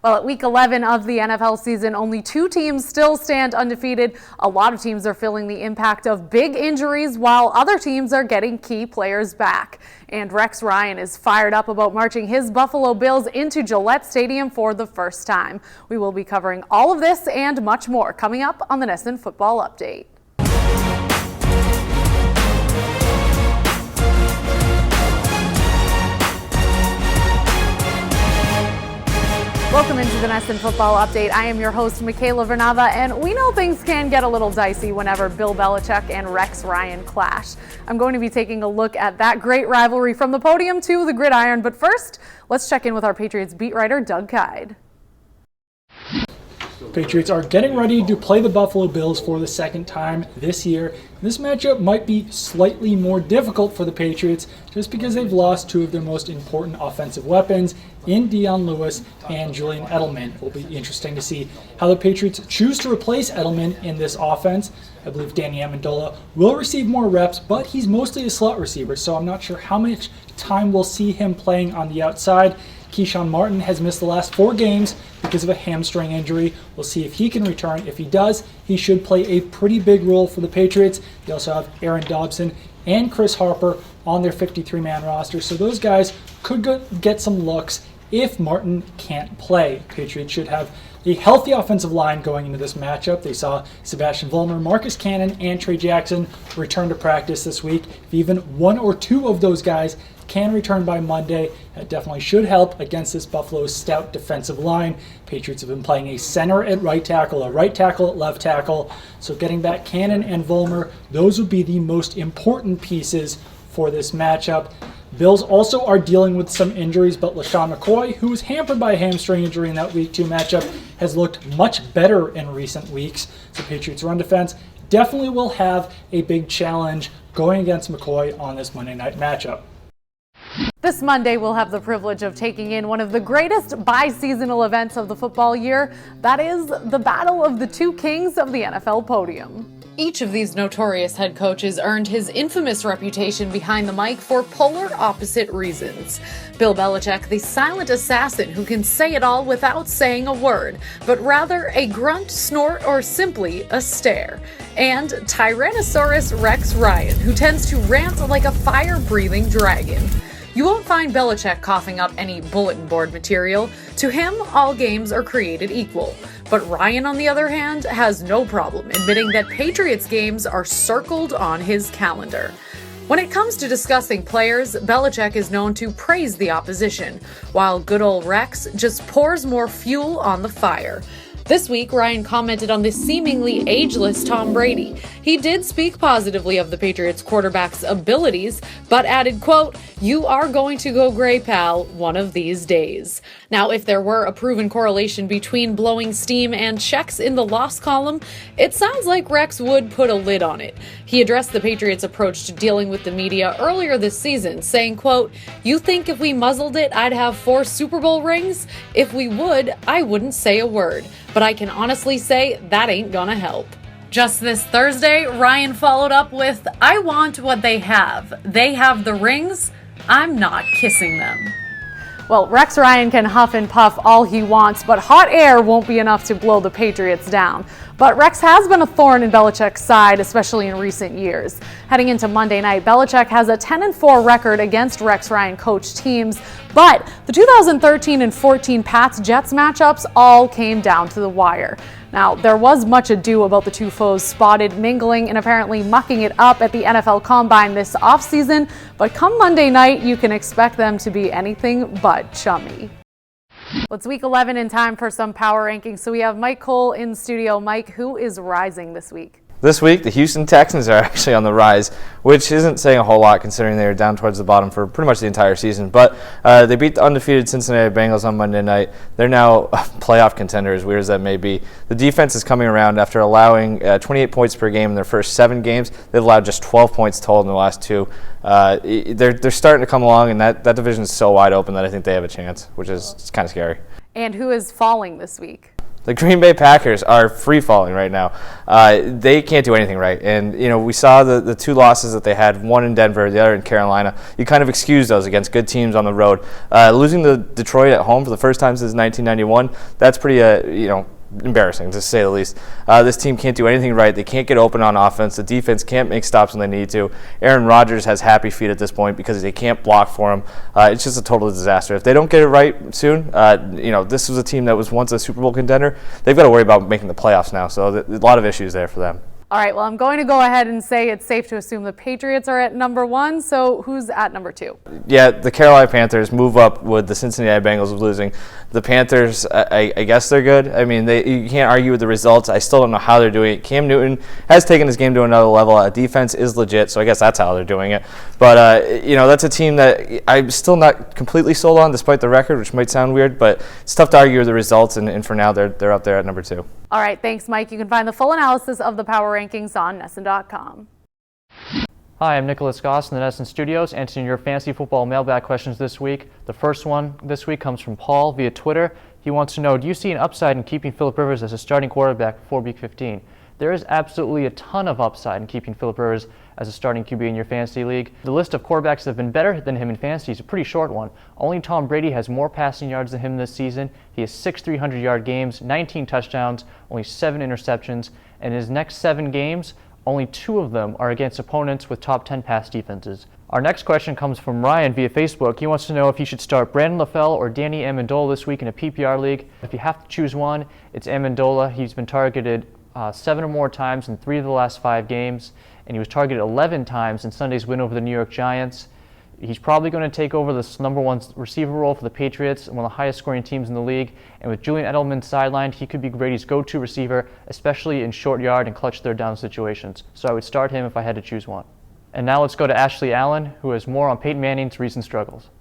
Well, at week 11 of the NFL season, only 2 teams still stand undefeated. A lot of teams are feeling the impact of big injuries, while other teams are getting key players back. And Rex Ryan is fired up about marching his Buffalo Bills into Gillette Stadium for the first time. We will be covering all of this and much more coming up on the NESN Football Update. Welcome into the NESN Football Update. I am your host, Michaela Vernava, and we know things can get a little dicey whenever Bill Belichick and Rex Ryan clash. I'm going to be taking a look at that great rivalry from the podium to the gridiron, but first, let's check in with our Patriots beat writer, Doug Kyed. Patriots are getting ready to play the Buffalo Bills for the second time this year. This matchup might be slightly more difficult for the Patriots just because they've lost 2 of their most important offensive weapons in Dion Lewis and Julian Edelman. It will be interesting to see how the Patriots choose to replace Edelman in this offense. I believe Danny Amendola will receive more reps, but he's mostly a slot receiver, so I'm not sure how much time we'll see him playing on the outside. Keyshawn Martin has missed the last 4 games because of a hamstring injury. We'll see if he can return. If he does, he should play a pretty big role for the Patriots. They also have Aaron Dobson and Chris Harper on their 53-man roster, so those guys could get some looks if Martin can't play. Patriots should have a healthy offensive line going into this matchup. They saw Sebastian Vollmer, Marcus Cannon, and Trey Jackson return to practice this week. If even 1 or 2 of those guys can return by Monday, that definitely should help against this Buffalo's stout defensive line. Patriots have been playing a center at right tackle, a right tackle at left tackle, so getting back Cannon and Vollmer, those would be the most important pieces for this matchup. Bills also are dealing with some injuries, but LaShawn McCoy, who was hampered by a hamstring injury in that Week 2 matchup, has looked much better in recent weeks. So Patriots run defense definitely will have a big challenge going against McCoy on this Monday night matchup. This Monday, we'll have the privilege of taking in one of the greatest bi-seasonal events of the football year. That is the battle of the 2 kings of the NFL podium. Each of these notorious head coaches earned his infamous reputation behind the mic for polar opposite reasons. Bill Belichick, the silent assassin who can say it all without saying a word, but rather a grunt, snort, or simply a stare. And Tyrannosaurus Rex Ryan, who tends to rant like a fire-breathing dragon. You won't find Belichick coughing up any bulletin board material. To him, all games are created equal. But Ryan, on the other hand, has no problem admitting that Patriots games are circled on his calendar. When it comes to discussing players, Belichick is known to praise the opposition, while good old Rex just pours more fuel on the fire. This week, Ryan commented on the seemingly ageless Tom Brady. He did speak positively of the Patriots quarterback's abilities, but added, quote, "You are going to go gray, pal, one of these days." Now, if there were a proven correlation between blowing steam and checks in the loss column, it sounds like Rex would put a lid on it. He addressed the Patriots' approach to dealing with the media earlier this season, saying, quote, "You think if we muzzled it, I'd have 4 Super Bowl rings? If we would, I wouldn't say a word. But I can honestly say that ain't gonna help." Just this Thursday, Ryan followed up with, "I want what they have. They have the rings. I'm not kissing them." Well, Rex Ryan can huff and puff all he wants, but hot air won't be enough to blow the Patriots down. But Rex has been a thorn in Belichick's side, especially in recent years. Heading into Monday night, Belichick has a 10-4 record against Rex Ryan coached teams, but the 2013 and 14 Pats-Jets matchups all came down to the wire. Now, there was much ado about the 2 foes spotted mingling and apparently mucking it up at the NFL Combine this offseason, but come Monday night, you can expect them to be anything but chummy. Well, it's week 11 and time for some power rankings, so we have Mike Cole in studio. Mike, who is rising this week? This week, the Houston Texans are actually on the rise, which isn't saying a whole lot considering they were down towards the bottom for pretty much the entire season. But they beat the undefeated Cincinnati Bengals on Monday night. They're now playoff contenders, weird as that may be. The defense is coming around after allowing 28 points per game in their first 7 games. They've allowed just 12 points total in the last 2. They're starting to come along, and that division is so wide open that I think they have a chance, which is kind of scary. And who is falling this week? The Green Bay Packers are free-falling right now. They can't do anything right. And, we saw the two losses that they had, one in Denver, the other in Carolina. You kind of excuse those against good teams on the road. Losing to Detroit at home for the first time since 1991, that's pretty, embarrassing, to say the least. This team can't do anything right. They can't get open on offense. The defense can't make stops when they need to. Aaron Rodgers has happy feet at this point because they can't block for him. It's just a total disaster. If they don't get it right soon, this was a team that was once a Super Bowl contender. They've got to worry about making the playoffs now, so a lot of issues there for them. All right, well, I'm going to go ahead and say it's safe to assume the Patriots are at number 1, so who's at number 2? Yeah, the Carolina Panthers move up with the Cincinnati Bengals losing. The Panthers, I guess they're good. I mean, you can't argue with the results. I still don't know how they're doing it. Cam Newton has taken his game to another level. Defense is legit, so I guess that's how they're doing it. But, that's a team that I'm still not completely sold on, despite the record, which might sound weird, but it's tough to argue with the results, and for now, they're up there at number 2. All right, thanks, Mike. You can find the full analysis of the power rankings on NESN.com. Hi, I'm Nicholas Goss in the NESN studios, answering your fantasy football mailbag questions this week. The first one this week comes from Paul via Twitter. He wants to know, do you see an upside in keeping Phillip Rivers as a starting quarterback before Week 15? There is absolutely a ton of upside in keeping Phillip Rivers as a starting QB in your fantasy league. The list of quarterbacks that have been better than him in fantasy is a pretty short one. Only Tom Brady has more passing yards than him this season. He has 6 300-yard games, 19 touchdowns, only 7 interceptions, and in his next 7 games, only 2 of them are against opponents with top 10 pass defenses. Our next question comes from Ryan via Facebook. He wants to know if you should start Brandon LaFell or Danny Amendola this week in a PPR league. If you have to choose one, it's Amendola. He's been targeted 7 or more times in 3 of the last 5 games, and he was targeted 11 times in Sunday's win over the New York Giants. He's probably going to take over the number 1 receiver role for the Patriots, one of the highest scoring teams in the league. And with Julian Edelman sidelined, he could be Brady's go-to receiver, especially in short yard and clutch third down situations. So I would start him if I had to choose one. And now let's go to Ashley Allen, who has more on Peyton Manning's recent struggles.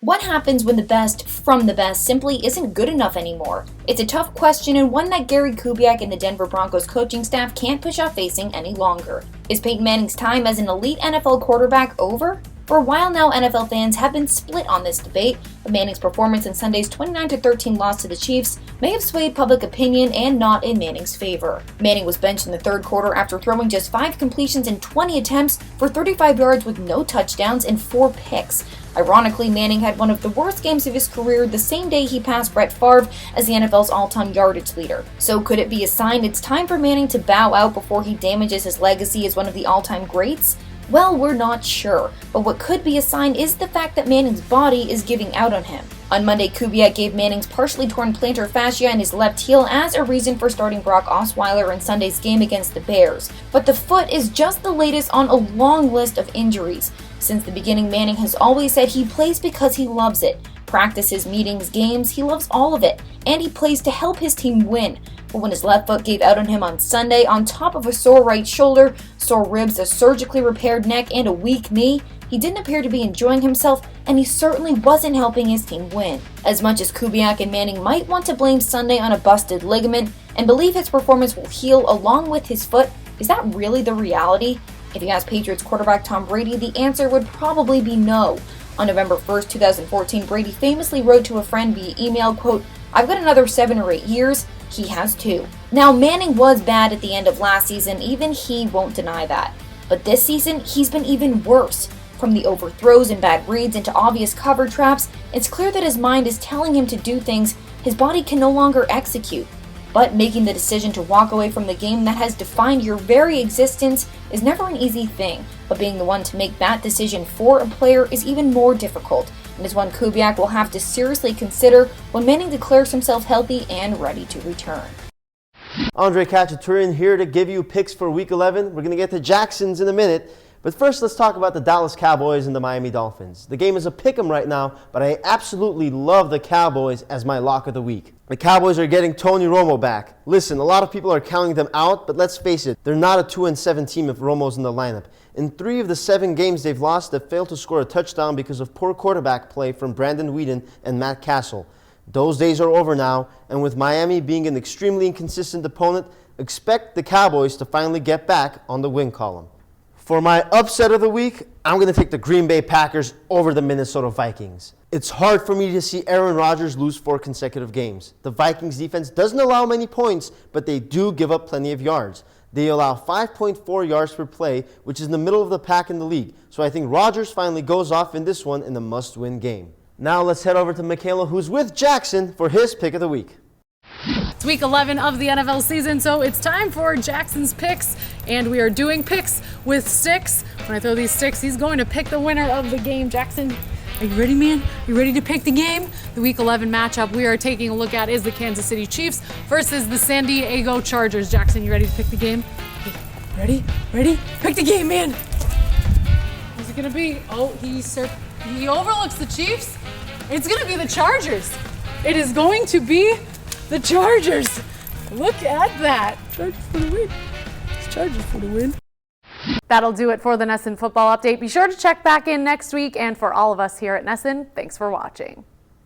What happens when the best from the best simply isn't good enough anymore? It's a tough question, and one that Gary Kubiak and the Denver Broncos coaching staff can't push off facing any longer. Is Peyton Manning's time as an elite NFL quarterback over? For a while now, NFL fans have been split on this debate, but Manning's performance in Sunday's 29-13 loss to the Chiefs may have swayed public opinion and not in Manning's favor. Manning was benched in the third quarter after throwing just 5 completions in 20 attempts for 35 yards with no touchdowns and 4 picks. Ironically, Manning had one of the worst games of his career the same day he passed Brett Favre as the NFL's all-time yardage leader. So could it be a sign it's time for Manning to bow out before he damages his legacy as one of the all-time greats? Well, we're not sure, but what could be a sign is the fact that Manning's body is giving out on him. On Monday, Kubiak gave Manning's partially torn plantar fascia in his left heel as a reason for starting Brock Osweiler in Sunday's game against the Bears. But the foot is just the latest on a long list of injuries. Since the beginning, Manning has always said he plays because he loves it. Practices, meetings, games, he loves all of it, and he plays to help his team win. But when his left foot gave out on him on Sunday, on top of a sore right shoulder, sore ribs, a surgically repaired neck, and a weak knee, he didn't appear to be enjoying himself, and he certainly wasn't helping his team win. As much as Kubiak and Manning might want to blame Sunday on a busted ligament and believe his performance will heal along with his foot, is that really the reality? If you ask Patriots quarterback Tom Brady, the answer would probably be no. On November 1st, 2014, Brady famously wrote to a friend via email, quote, "I've got another 7 or 8 years. He has 2. Now, Manning was bad at the end of last season, even he won't deny that. But this season, he's been even worse. From the overthrows and bad reads into obvious cover traps, it's clear that his mind is telling him to do things his body can no longer execute. But making the decision to walk away from the game that has defined your very existence is never an easy thing, but being the one to make that decision for a player is even more difficult, and is one Kubiak will have to seriously consider when Manning declares himself healthy and ready to return." Andre Khatchaturian here to give you picks for Week 11. We're going to get to Jackson's in a minute, but first let's talk about the Dallas Cowboys and the Miami Dolphins. The game is a pick'em right now, but I absolutely love the Cowboys as my lock of the week. The Cowboys are getting Tony Romo back. Listen, a lot of people are counting them out, but let's face it, they're not a 2-7 team if Romo's in the lineup. In 3 of the 7 games they've lost, they've failed to score a touchdown because of poor quarterback play from Brandon Weeden and Matt Castle. Those days are over now, and with Miami being an extremely inconsistent opponent, expect the Cowboys to finally get back on the win column. For my upset of the week, I'm going to take the Green Bay Packers over the Minnesota Vikings. It's hard for me to see Aaron Rodgers lose 4 consecutive games. The Vikings defense doesn't allow many points, but they do give up plenty of yards. They allow 5.4 yards per play, which is in the middle of the pack in the league. So I think Rodgers finally goes off in this one in the must-win game. Now let's head over to Michaela, who's with Jackson, for his pick of the week. It's week 11 of the NFL season, so it's time for Jackson's picks, and we are doing picks with sticks. When I throw these sticks, he's going to pick the winner of the game. Jackson, are you ready, man? You ready to pick the game? The week 11 matchup we are taking a look at is the Kansas City Chiefs versus the San Diego Chargers. Jackson, you ready to pick the game? Ready? Ready? Pick the game, man. Who's it gonna be? Oh, he overlooks the Chiefs. It's gonna be the Chargers. It is going to be the Chargers. Look at that. Chargers for the win. It's Chargers for the win. That'll do it for the NESN Football Update. Be sure to check back in next week. And for all of us here at NESN, thanks for watching.